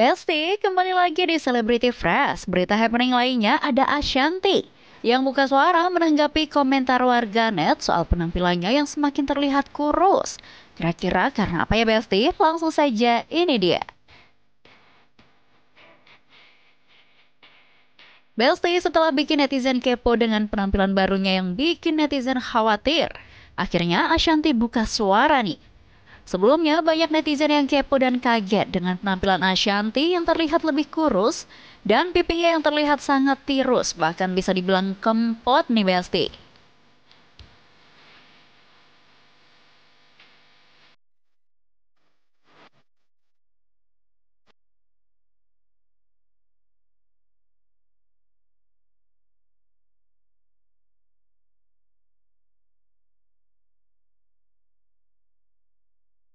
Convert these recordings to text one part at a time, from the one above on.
Besti, kembali lagi di Celebrity Fresh. Berita happening lainnya ada Ashanty yang buka suara menanggapi komentar warganet soal penampilannya yang semakin terlihat kurus. Kira-kira karena apa ya Besti? Langsung saja, ini dia. Besti setelah bikin netizen kepo dengan penampilan barunya yang bikin netizen khawatir. Akhirnya Ashanty buka suara nih. Sebelumnya, banyak netizen yang kepo dan kaget dengan penampilan Ashanty yang terlihat lebih kurus dan pipinya yang terlihat sangat tirus, bahkan bisa dibilang kempot nih Besti.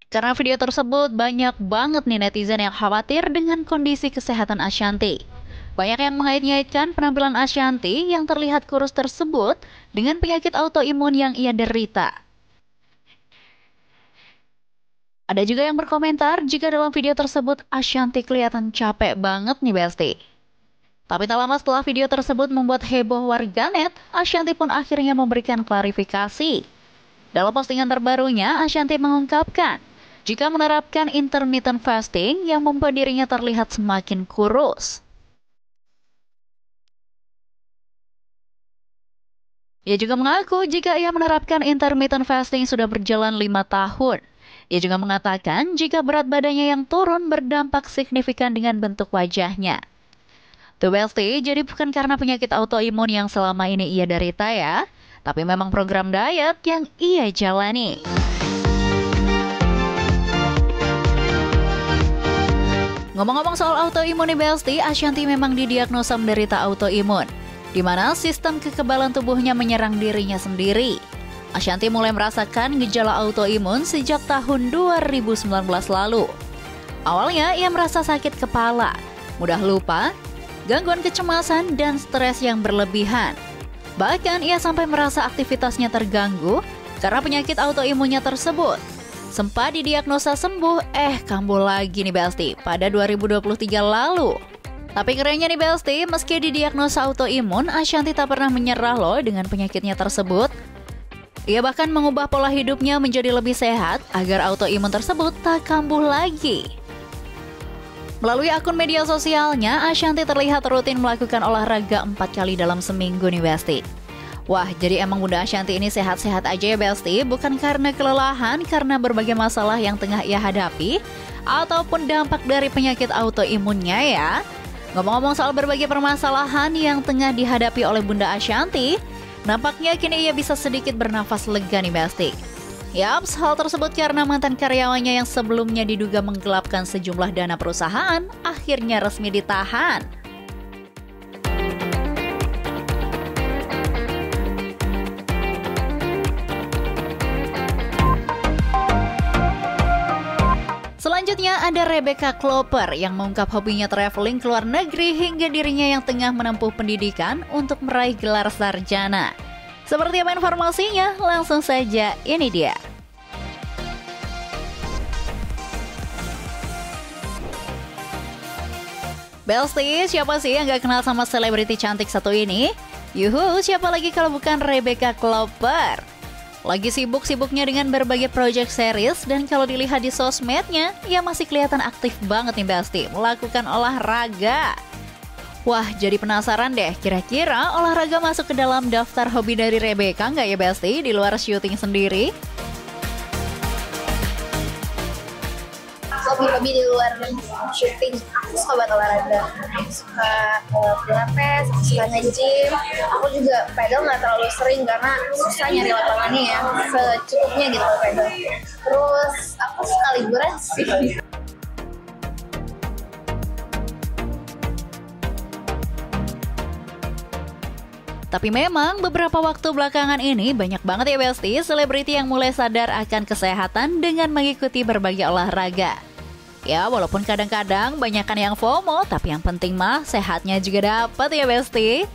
Karena video tersebut, banyak banget nih netizen yang khawatir dengan kondisi kesehatan Ashanty. Banyak yang mengait-ngaitkan penampilan Ashanty yang terlihat kurus tersebut dengan penyakit autoimun yang ia derita. Ada juga yang berkomentar jika dalam video tersebut Ashanty kelihatan capek banget nih Besti. Tapi tak lama setelah video tersebut membuat heboh warganet, Ashanty pun akhirnya memberikan klarifikasi. Dalam postingan terbarunya, Ashanty mengungkapkan jika menerapkan intermittent fasting yang membuat dirinya terlihat semakin kurus. Ia juga mengaku jika ia menerapkan intermittent fasting sudah berjalan 5 tahun. Ia juga mengatakan jika berat badannya yang turun berdampak signifikan dengan bentuk wajahnya. Tuh Besti, jadi bukan karena penyakit autoimun yang selama ini ia derita ya, tapi memang program diet yang ia jalani. Ngomong-ngomong soal autoimun nih Besti, Ashanty memang didiagnosa menderita autoimun, di mana sistem kekebalan tubuhnya menyerang dirinya sendiri. Ashanty mulai merasakan gejala autoimun sejak tahun 2019 lalu. Awalnya ia merasa sakit kepala, mudah lupa, gangguan kecemasan, dan stres yang berlebihan. Bahkan ia sampai merasa aktivitasnya terganggu karena penyakit autoimunnya tersebut. Sempat didiagnosa sembuh, kambuh lagi nih Besti pada 2023 lalu. Tapi kerennya nih Besti, meski didiagnosa autoimun, Ashanty tak pernah menyerah loh dengan penyakitnya tersebut. Ia bahkan mengubah pola hidupnya menjadi lebih sehat agar autoimun tersebut tak kambuh lagi. Melalui akun media sosialnya, Ashanty terlihat rutin melakukan olahraga 4 kali dalam seminggu nih Besti. Wah, jadi emang Bunda Ashanty ini sehat-sehat aja ya Besti, bukan karena kelelahan, karena berbagai masalah yang tengah ia hadapi, ataupun dampak dari penyakit autoimunnya ya. Ngomong-ngomong soal berbagai permasalahan yang tengah dihadapi oleh Bunda Ashanty, nampaknya kini ia bisa sedikit bernafas lega nih Besti. Yaps, hal tersebut karena mantan karyawannya yang sebelumnya diduga menggelapkan sejumlah dana perusahaan akhirnya resmi ditahan. Selanjutnya ada Rebecca Klopper yang mengungkap hobinya traveling ke luar negeri hingga dirinya yang tengah menempuh pendidikan untuk meraih gelar sarjana. Seperti apa informasinya? Langsung saja, ini dia. Besti, siapa sih yang gak kenal sama selebriti cantik satu ini? Yuhu, siapa lagi kalau bukan Rebecca Klopper? Lagi sibuk-sibuknya dengan berbagai project series dan kalau dilihat di sosmednya, ia masih kelihatan aktif banget nih Besti, melakukan olahraga. Wah, jadi penasaran deh, kira-kira olahraga masuk ke dalam daftar hobi dari Rebecca nggak ya Besti, di luar syuting sendiri? Hobi-hobi di luar syuting, aku suka banget olahraga, suka pilates, suka nge-gym. Aku juga pedal nggak terlalu sering karena susah nyari lapangannya ya, secukupnya gitu pedal. Terus aku suka liburan sih. Tapi memang beberapa waktu belakangan ini banyak banget ya Besti, selebriti yang mulai sadar akan kesehatan dengan mengikuti berbagai olahraga. Ya, walaupun kadang-kadang banyakan yang FOMO, tapi yang penting mah sehatnya juga dapat ya Besti.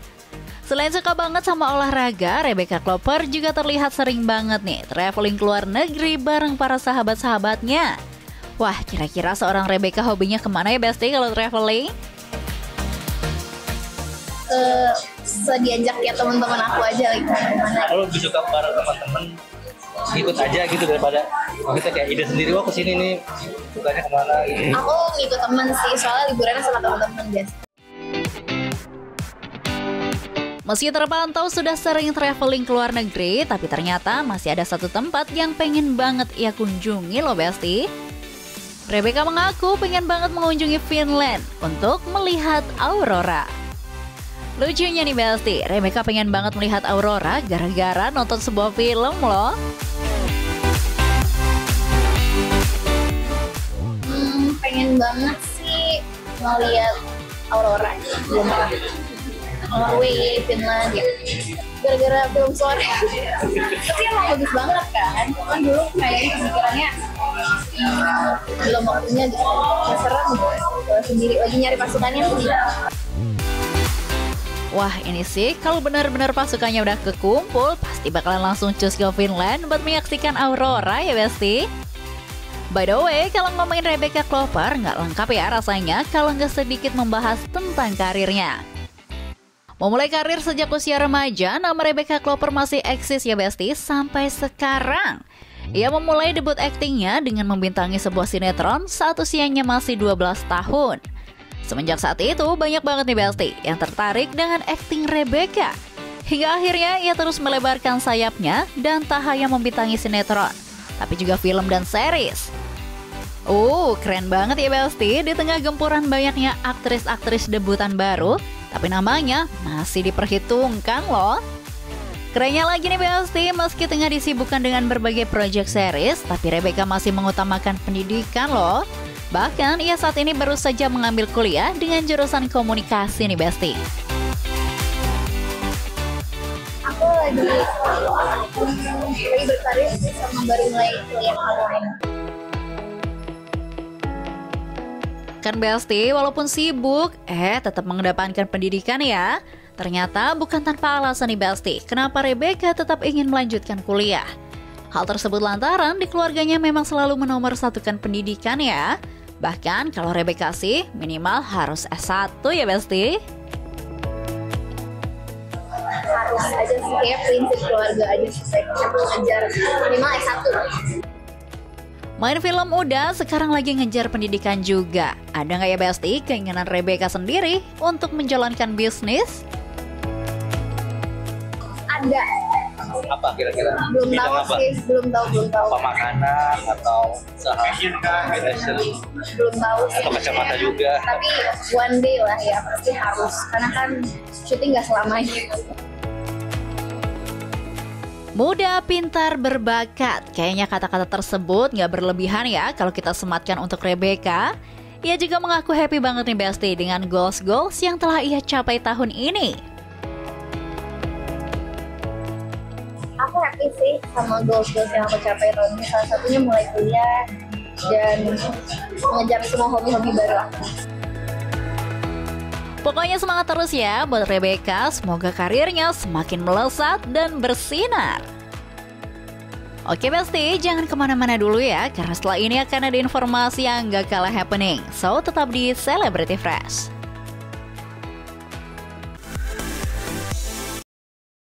Selain suka banget sama olahraga, Rebecca Klopper juga terlihat sering banget nih traveling ke luar negeri bareng para sahabat-sahabatnya. Wah, kira-kira seorang Rebecca hobinya kemana ya Besti kalau traveling? Diajak ya teman-teman aku aja lagi kemana. Kalau lebih suka bareng teman-teman, ikut aja gitu daripada kita kayak ide sendiri, wah kesini nih, sukanya kemana gitu. Aku ngikut temen sih, soalnya liburannya sama teman-teman biasa. Meski terpantau sudah sering traveling ke luar negeri, tapi ternyata masih ada satu tempat yang pengen banget ia kunjungi loh Besti. Rebecca mengaku pengen banget mengunjungi Finland untuk melihat aurora. Lucunya nih Besti, Rebecca pengen banget melihat aurora gara-gara nonton sebuah film loh. Pengen banget sih ngeliat aurora. Belum pernah. Norway, Finland ya. Gara-gara film sore. Tapi emang bagus banget kan. Cuman dulu kayaknya pemikirannya belum waktunya gitu. Ya serem gitu. Sendiri lagi nyari pasukannya sendiri. Wah ini sih kalau benar-benar pasukannya udah kekumpul pasti bakalan langsung cus ke Finland buat menyaksikan aurora ya Besti. By the way, kalau ngomongin Rebecca Klopper nggak lengkap ya rasanya kalau nggak sedikit membahas tentang karirnya. Memulai karir sejak usia remaja, nama Rebecca Klopper masih eksis ya Besti sampai sekarang. Ia memulai debut aktingnya dengan membintangi sebuah sinetron saat usianya masih 12 tahun. Semenjak saat itu banyak banget nih Besti yang tertarik dengan akting Rebecca. Hingga akhirnya ia terus melebarkan sayapnya dan tak hanya membintangi sinetron, tapi juga film dan series. Keren banget ya Besti, di tengah gempuran banyaknya aktris-aktris debutan baru, tapi namanya masih diperhitungkan loh. Kerennya lagi nih Besti, meski tengah disibukkan dengan berbagai project series, tapi Rebecca masih mengutamakan pendidikan loh. Bahkan ia saat ini baru saja mengambil kuliah dengan jurusan komunikasi nih Besti. Aku lagi berkarir sama baru mulai kuliah online. Kan Besti, walaupun sibuk, tetap mengedepankan pendidikan ya. Ternyata bukan tanpa alasan nih Besti, kenapa Rebecca tetap ingin melanjutkan kuliah. Hal tersebut lantaran di keluarganya memang selalu menomorsatukan pendidikan ya. Bahkan kalau Rebecca sih minimal harus S1 ya Besti. Harus aja sih, kayak prinsip keluarga aja supaya kita ngejar minimal S1. Main film udah, sekarang lagi ngejar pendidikan juga. Ada nggak ya Besti keinginan Rebecca sendiri untuk menjalankan bisnis? Ada. Apa kira-kira? Belum tahu sih, belum tahu. Apa makanan atau usaha fashion? Belum tahu sih. Atau kacamata juga? Tapi one day lah ya, pasti harus. Karena kan syuting nggak selamanya. Muda, pintar, berbakat. Kayaknya kata-kata tersebut nggak berlebihan ya kalau kita sematkan untuk Rebecca. Ia juga mengaku happy banget nih Besti dengan goals-goals yang telah ia capai tahun ini. Aku happy sih sama goals-goals yang aku capai tahun ini. Salah satunya mulai kuliah dan mengejar semua hobi-hobi baru aku. Pokoknya semangat terus ya buat Rebecca, semoga karirnya semakin melesat dan bersinar. Oke Besti, jangan kemana-mana dulu ya, karena setelah ini akan ada informasi yang gak kalah happening. So, tetap di Celebrity Fresh.